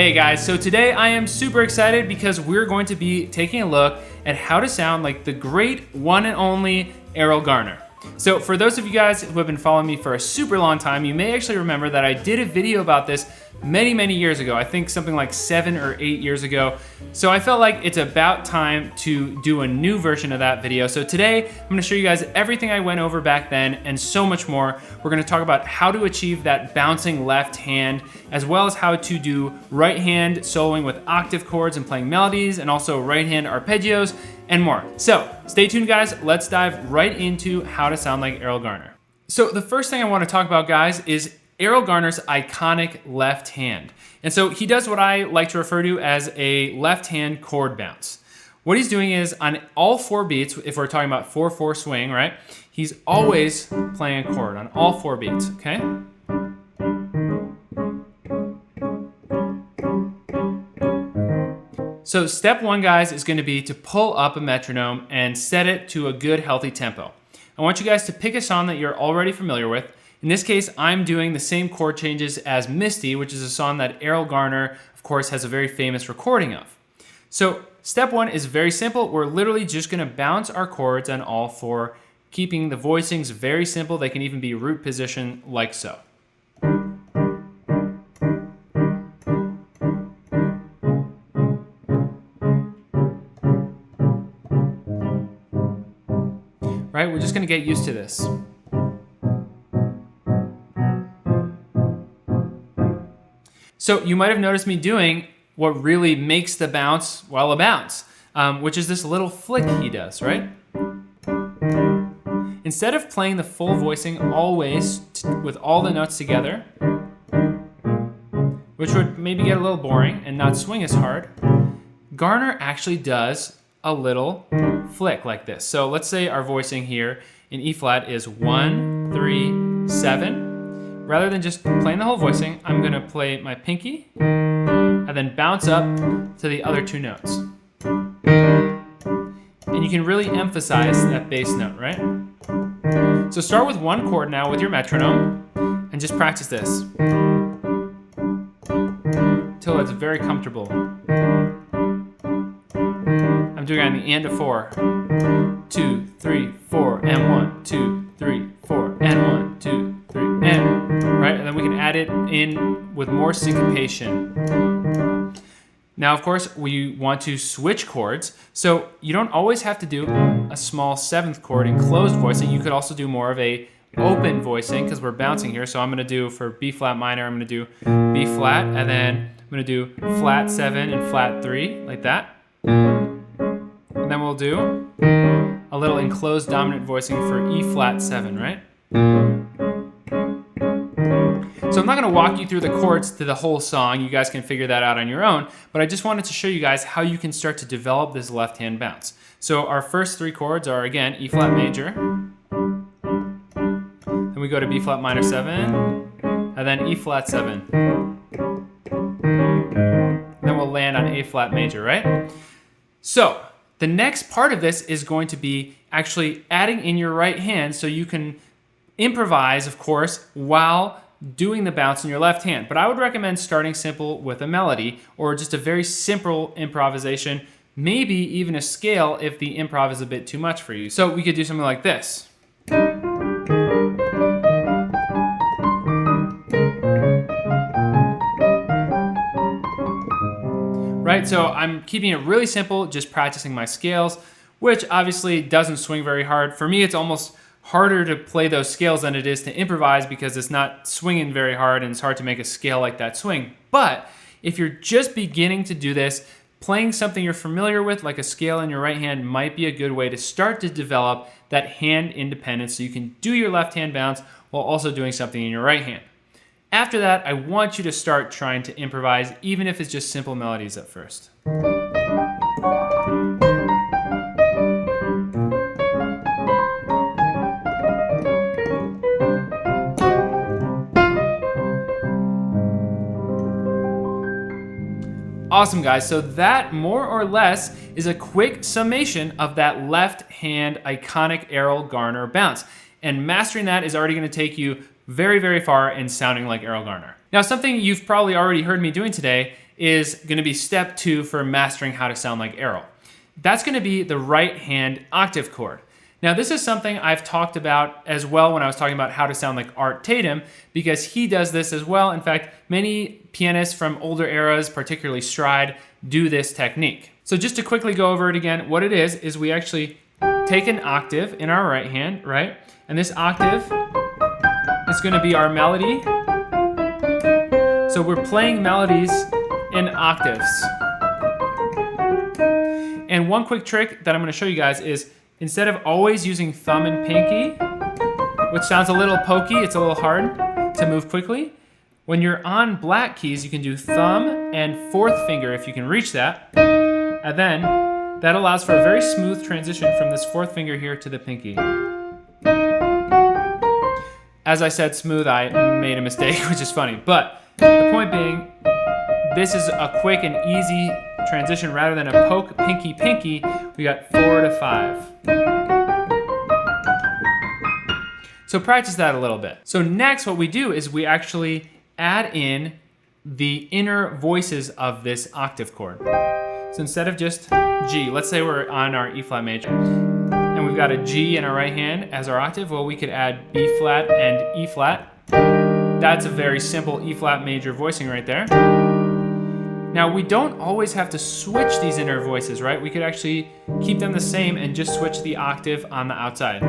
Hey guys, so today I am super excited because we're going to be taking a look at how to sound like the great one and only Erroll Garner. So for those of you guys who have been following me for a super long time, you may actually remember that I did a video about this many years ago. I think something like 7 or 8 years ago. So I felt like it's about time to do a new version of that video. So today I'm gonna show you guys everything I went over back then and so much more. We're gonna talk about how to achieve that bouncing left hand, as well as how to do right hand soloing with octave chords and playing melodies, and also right hand arpeggios and more. So stay tuned guys, let's dive right into how to sound like Erroll Garner. So the first thing I wanna talk about guys is Erroll Garner's iconic left hand. And so he does what I like to refer to as a left hand chord bounce. What he's doing is on all 4 beats, if we're talking about 4/4 swing, right? He's always playing a chord on all 4 beats, okay? So step 1 guys is gonna be to pull up a metronome and set it to a good healthy tempo. I want you guys to pick a song that you're already familiar with. In this case, I'm doing the same chord changes as Misty, which is a song that Erroll Garner, of course, has a very famous recording of. So step 1 is very simple. We're literally just gonna bounce our chords on all 4, keeping the voicings very simple. They can even be root position like so. Right, we're just gonna get used to this. So you might have noticed me doing what really makes the bounce while a bounce, which is this little flick he does, right? Instead of playing the full voicing always with all the notes together, which would maybe get a little boring and not swing as hard, Garner actually does a little flick like this. So let's say our voicing here in E flat is 1, 3, 7. Rather than just playing the whole voicing, I'm gonna play my pinky and then bounce up to the other 2 notes. And you can really emphasize that bass note, right? So start with 1 chord now with your metronome and just practice this until it's very comfortable. I'm doing it on the and of 4. 2, 3, 4, and 1, 2, 3, 4, and 1, 2, 3, and, right? And then we can add it in with more syncopation. Now, of course, we want to switch chords. So you don't always have to do a small 7th chord in closed voicing. You could also do more of a open voicing because we're bouncing here. So I'm gonna do for B flat minor, I'm gonna do B flat, and then I'm gonna do flat 7 and flat 3, like that. And then we'll do a little enclosed dominant voicing for E flat 7, right? So I'm not gonna walk you through the chords to the whole song. You guys can figure that out on your own, but I just wanted to show you guys how you can start to develop this left hand bounce. So our first 3 chords are, again, E flat major. Then we go to B flat minor 7, and then E flat 7. Then we'll land on A flat major, right? So the next part of this is going to be actually adding in your right hand so you can improvise, of course, while doing the bounce in your left hand. But I would recommend starting simple with a melody or just a very simple improvisation, maybe even a scale if the improv is a bit too much for you. So we could do something like this. Right, so I'm keeping it really simple, just practicing my scales, which obviously doesn't swing very hard. For me, it's almost harder to play those scales than it is to improvise because it's not swinging very hard and it's hard to make a scale like that swing. But if you're just beginning to do this, playing something you're familiar with, like a scale in your right hand, might be a good way to start to develop that hand independence so you can do your left hand bounce while also doing something in your right hand. After that, I want you to start trying to improvise, even if it's just simple melodies at first. Awesome guys, so that more or less is a quick summation of that left hand iconic Erroll Garner bounce. And mastering that is already gonna take you very far in sounding like Erroll Garner. Now, something you've probably already heard me doing today is going to be step 2 for mastering how to sound like Erroll. That's going to be the right hand octave chord. Now, this is something I've talked about as well when I was talking about how to sound like Art Tatum, because he does this as well. In fact, many pianists from older eras, particularly Stride, do this technique. So just to quickly go over it again, what it is we actually take an octave in our right hand, right? And this octave is going to be our melody. So we're playing melodies in octaves. And one quick trick that I'm going to show you guys is, instead of always using thumb and pinky, which sounds a little pokey, it's a little hard to move quickly, when you're on black keys, you can do thumb and fourth finger if you can reach that. And then that allows for a very smooth transition from this fourth finger here to the pinky. As I said smooth, I made a mistake, which is funny. But the point being, this is a quick and easy transition rather than a poke, pinky, pinky. We got 4 to 5. So practice that a little bit. So next what we do is we actually add in the inner voices of this octave chord. So instead of just G, let's say we're on our E flat major, and we've got a G in our right hand as our octave, well, we could add B flat and E flat. That's a very simple E flat major voicing right there. Now, we don't always have to switch these inner voices, right? We could actually keep them the same and just switch the octave on the outside.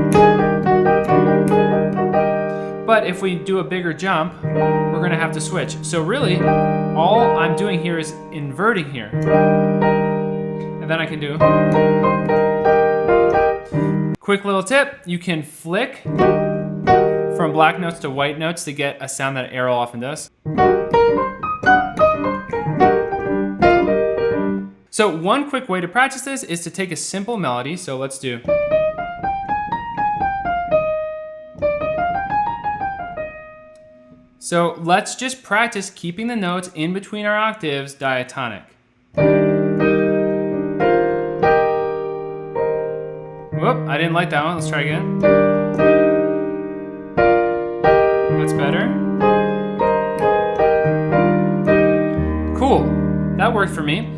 But if we do a bigger jump, we're gonna have to switch. So really, all I'm doing here is inverting here. And then I can do. Quick little tip, you can flick from black notes to white notes to get a sound that Erroll often does. So one quick way to practice this is to take a simple melody. So let's do. So let's just practice keeping the notes in between our octaves diatonic. Whoop, I didn't like that one. Let's try again. That's better. Cool, that worked for me.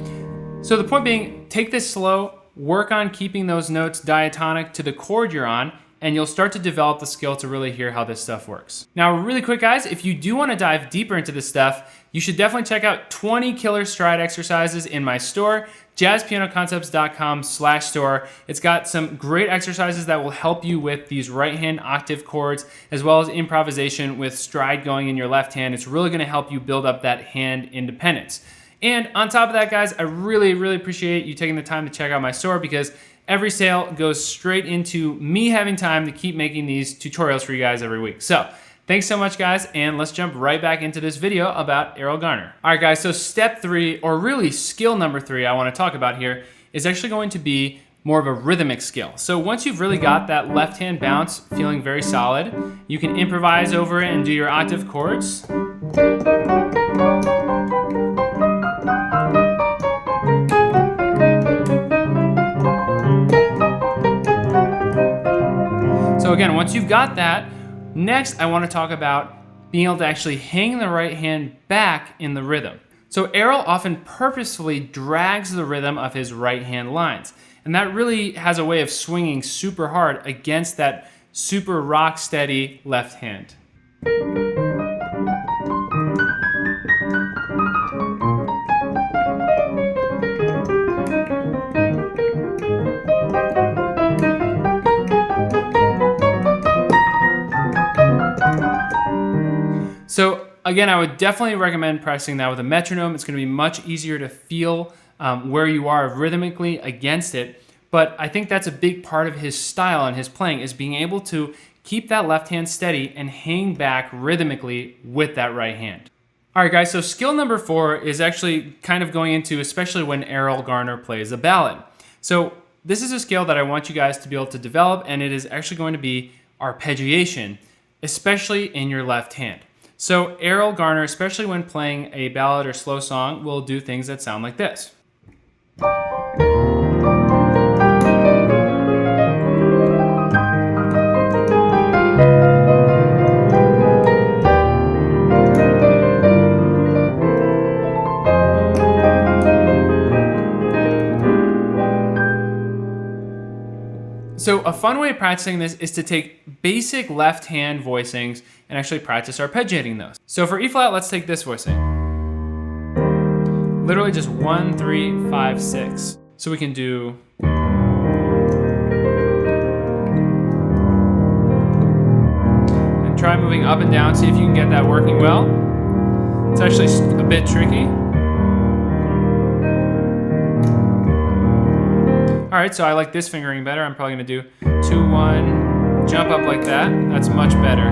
So the point being, take this slow, work on keeping those notes diatonic to the chord you're on, and you'll start to develop the skill to really hear how this stuff works. Now, really quick guys, if you do want to dive deeper into this stuff, you should definitely check out 20 killer stride exercises in my store, jazzpianoconcepts.com/store. It's got some great exercises that will help you with these right hand octave chords, as well as improvisation with stride going in your left hand. It's really going to help you build up that hand independence. And on top of that, guys, I really, really appreciate you taking the time to check out my store, because every sale goes straight into me having time to keep making these tutorials for you guys every week. So thanks so much, guys, and let's jump right back into this video about Erroll Garner. All right, guys, so step 3, or really skill number 3 I want to talk about here, is actually going to be more of a rhythmic skill. So once you've really got that left hand bounce feeling very solid, you can improvise over it and do your octave chords. So again, once you've got that, next I want to talk about being able to actually hang the right hand back in the rhythm. So Erroll often purposefully drags the rhythm of his right hand lines, and that really has a way of swinging super hard against that super rock steady left hand. So again, I would definitely recommend practicing that with a metronome. It's going to be much easier to feel where you are rhythmically against it. But I think that's a big part of his style and his playing, is being able to keep that left hand steady and hang back rhythmically with that right hand. All right, guys, so skill number 4 is actually kind of going into, especially when Erroll Garner plays a ballad. So this is a skill that I want you guys to be able to develop, and it is actually going to be arpeggiation, especially in your left hand. So Erroll Garner, especially when playing a ballad or slow song, will do things that sound like this. So a fun way of practicing this is to take basic left hand voicings and actually practice arpeggiating those. So for E flat, let's take this voicing. Literally just 1, 3, 5, 6. So we can do. And try moving up and down, see if you can get that working well. It's actually a bit tricky. All right, so I like this fingering better. I'm probably gonna do 2, 1, jump up like that. That's much better.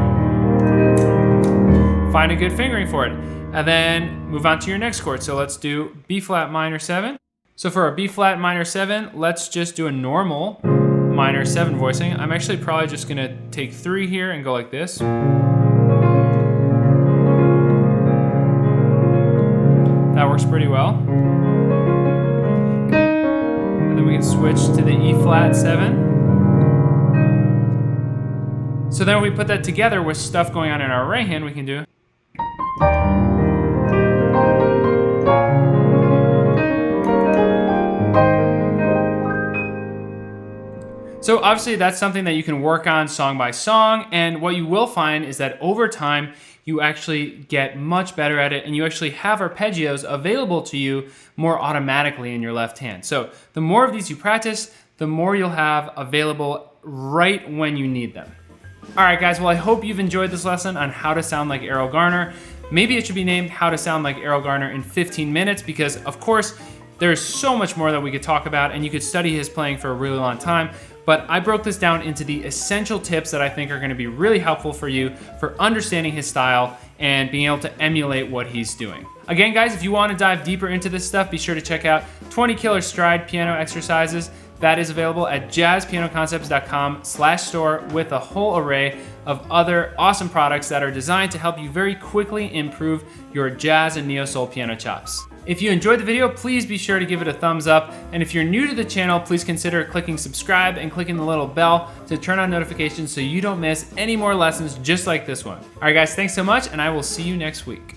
Find a good fingering for it. And then move on to your next chord. So let's do B flat minor 7. So for a B flat minor 7, let's just do a normal minor 7 voicing. I'm actually probably just gonna take 3 here and go like this. That works pretty well. And then we can switch to the E flat 7. So then when we put that together with stuff going on in our right hand, we can do. So obviously that's something that you can work on song by song, and what you will find is that over time you actually get much better at it, and you actually have arpeggios available to you more automatically in your left hand. So the more of these you practice, the more you'll have available right when you need them. All right guys, well I hope you've enjoyed this lesson on how to sound like Erroll Garner. Maybe it should be named How to Sound Like Erroll Garner in 15 Minutes, because of course there's so much more that we could talk about, and you could study his playing for a really long time. But I broke this down into the essential tips that I think are gonna be really helpful for you for understanding his style and being able to emulate what he's doing. Again, guys, if you wanna dive deeper into this stuff, be sure to check out 20 Killer Stride Piano Exercises. That is available at jazzpianoconcepts.com/store with a whole array of other awesome products that are designed to help you very quickly improve your jazz and neo-soul piano chops. If you enjoyed the video, please be sure to give it a thumbs up. And if you're new to the channel, please consider clicking subscribe and clicking the little bell to turn on notifications so you don't miss any more lessons just like this one. All right, guys, thanks so much, and I will see you next week.